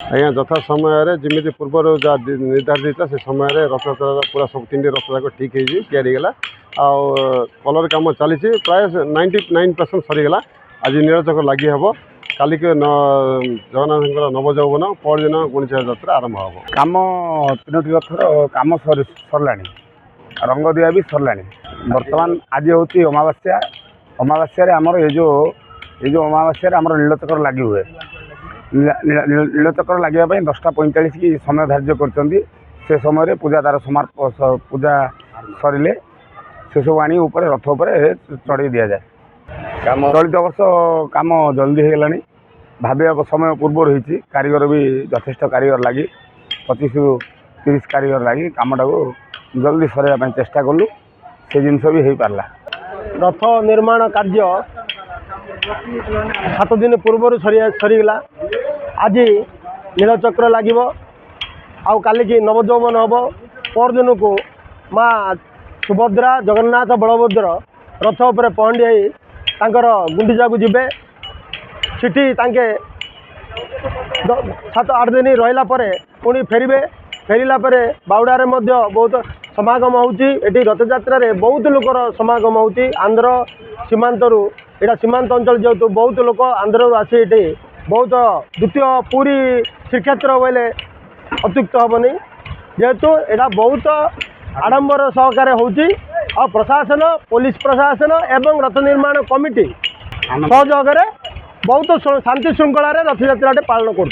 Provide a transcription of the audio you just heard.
आज्ञा यथा समय जमी पूर्व निर्धारित से समय रथयात्रा पूरा सब 3 रथ जाक ठीक होगला कलर कम चली प्राय 99% सरीगला। आज नीलचक्र लगी हे काली के जगन्नाथ नवजौवन पर दिन गुंडीचा यात्रा आरंभ हम कम 3टी रथर कम सरला रंग दिया भी सरला। बर्तमान आज हूँ अमावास्या अमावास्या आमर ये जो अमावास्या आमर नीलचक्र लगी हुए नीलचक्र लगे 10:45 की समय धार्य कर समय पूजा तार पूजा सरिले से सब आनी रथ उपर चढ़ई दि जाए। चलित वर्ष कम जल्दी होगला भाव समय पूर्व रही कारीगर भी यथेष्ट कारीगर लगी 25 ରୁ 30 कारीगर लगी कमटा को जल्दी सर चेष्टा कलु से जिनस भी हो पारा। रथ निर्माण कार्य 7 दिन पूर्व सरीगला। आज नीलचक्र लगे आउ काली की नवजौवन हम पर दिन को माँ सुभद्रा जगन्नाथ बलभद्र रथ उपर पहंडी गुंडीचा को जीवे सिटी 7-8 दिन रहा पुणी फेरबे फेरला बाउडारे बहुत समागम होती रथयात्रा बहुत लोकर समागम होती आंध्र सीमांतरू यहाँ सीमांत अंचल जेहतु बहुत लोक आंध्र आसी ये बहुत द्वितीय पूरी श्रीक्षेत्र बोले अत्युक्त हेनी जेहेतु यहाँ बहुत आडंबर सहकार होती प्रशासन पुलिस प्रशासन एवं रथ निर्माण कमिटी सहयोग बहुत शांति श्रृंखला रथयात्रा पालन कर।